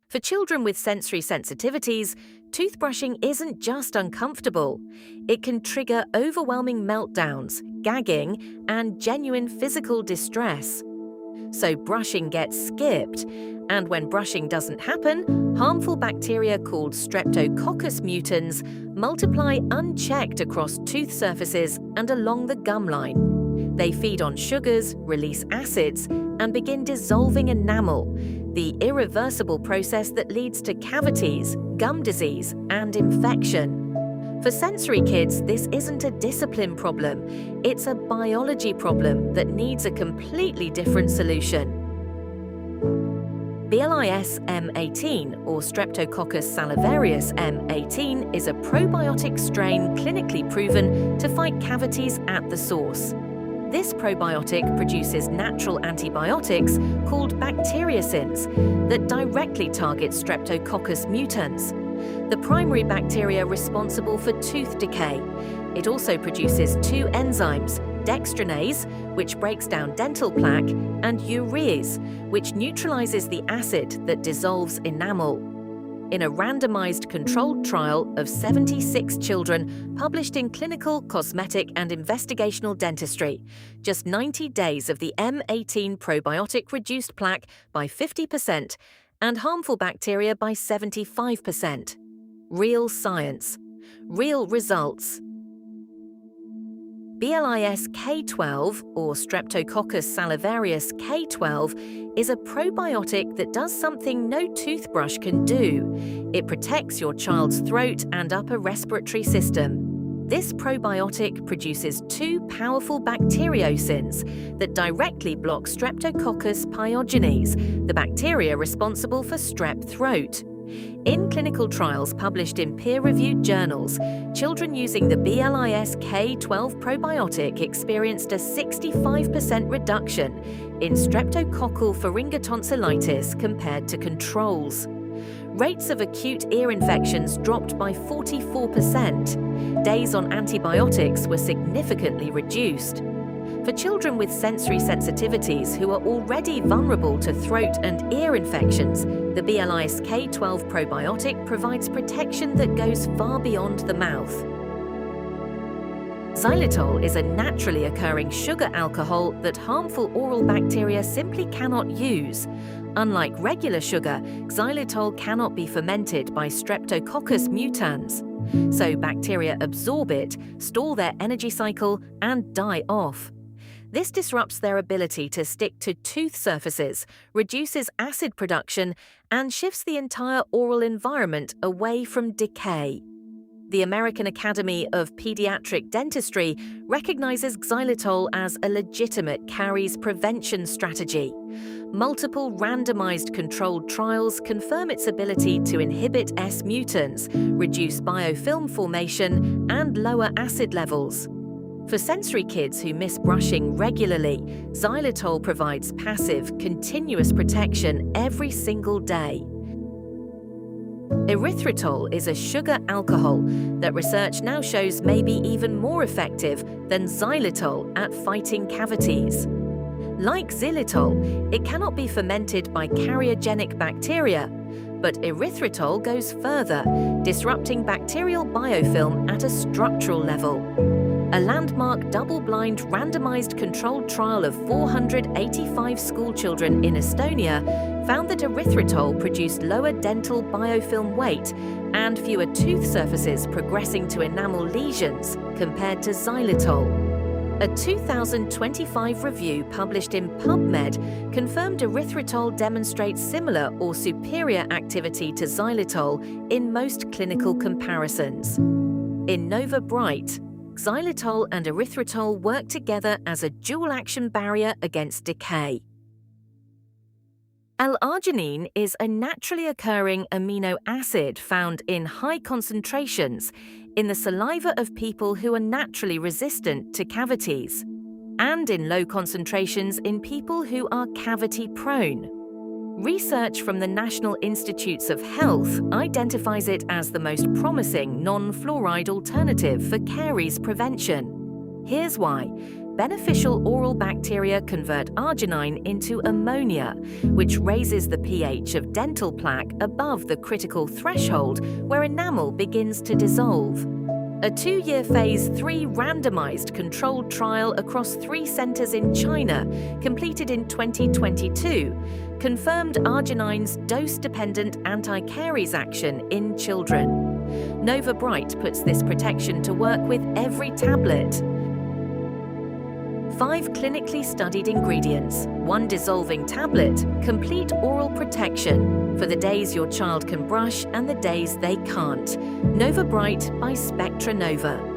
For children with sensory sensitivities, toothbrushing isn't just uncomfortable. It can trigger overwhelming meltdowns, gagging, and genuine physical distress. So brushing gets skipped, and when brushing doesn't happen, harmful bacteria called Streptococcus mutans multiply unchecked across tooth surfaces and along the gum line. They feed on sugars, release acids, and begin dissolving enamel, the irreversible process that leads to cavities, gum disease, and infection. For sensory kids, this isn't a discipline problem. It's a biology problem that needs a completely different solution. BLIS M18, or Streptococcus salivarius M18, is a probiotic strain clinically proven to fight cavities at the source. This probiotic produces natural antibiotics called bacteriocins that directly target Streptococcus mutans, the primary bacteria responsible for tooth decay. It also produces two enzymes, dextranase, which breaks down dental plaque, and urease, which neutralizes the acid that dissolves enamel. In a randomized controlled trial of 76 children published in Clinical, Cosmetic and Investigational Dentistry, just 90 days of the M18 probiotic reduced plaque by 50% and harmful bacteria by 75%. Real science. Real results. BLIS K12, or Streptococcus salivarius K12, is a probiotic that does something no toothbrush can do. It protects your child's throat and upper respiratory system. This probiotic produces two powerful bacteriocins that directly block Streptococcus pyogenes, the bacteria responsible for strep throat. In clinical trials published in peer-reviewed journals, children using the BLIS K12 probiotic experienced a 65% reduction in streptococcal pharyngotonsillitis compared to controls. Rates of acute ear infections dropped by 44%. Days on antibiotics were significantly reduced. For children with sensory sensitivities who are already vulnerable to throat and ear infections, the BLIS K12 probiotic provides protection that goes far beyond the mouth. Xylitol is a naturally occurring sugar alcohol that harmful oral bacteria simply cannot use. Unlike regular sugar, xylitol cannot be fermented by Streptococcus mutans. So bacteria absorb it, stall their energy cycle, and die off. This disrupts their ability to stick to tooth surfaces, reduces acid production, and shifts the entire oral environment away from decay. The American Academy of Pediatric Dentistry recognizes xylitol as a legitimate caries prevention strategy. Multiple randomized controlled trials confirm its ability to inhibit S mutants, reduce biofilm formation, and lower acid levels. For sensory kids who miss brushing regularly, xylitol provides passive, continuous protection every single day. Erythritol is a sugar alcohol that research now shows may be even more effective than xylitol at fighting cavities. Like xylitol, it cannot be fermented by carcinogenic bacteria, but erythritol goes further, disrupting bacterial biofilm at a structural level. A landmark double-blind randomized controlled trial of 485 schoolchildren in Estonia found that erythritol produced lower dental biofilm weight and fewer tooth surfaces progressing to enamel lesions compared to xylitol. A 2025 review published in PubMed confirmed erythritol demonstrates similar or superior activity to xylitol in most clinical comparisons. In NovaBright, xylitol and erythritol work together as a dual-action barrier against decay. L-arginine is a naturally occurring amino acid found in high concentrations in the saliva of people who are naturally resistant to cavities, and in low concentrations in people who are cavity-prone. Research from the National Institutes of Health identifies it as the most promising non-fluoride alternative for caries prevention. Here's why. beneficial oral bacteria convert arginine into ammonia, which raises the pH of dental plaque above the critical threshold where enamel begins to dissolve. A 2-year Phase 3 randomized controlled trial across 3 centers in China, completed in 2022, confirmed arginine's dose-dependent anti-caries action in children. NovaBright puts this protection to work with every tablet. 5 clinically studied ingredients, 1 dissolving tablet, complete oral protection for the days your child can brush and the days they can't. NovaBright by Spectra Nova.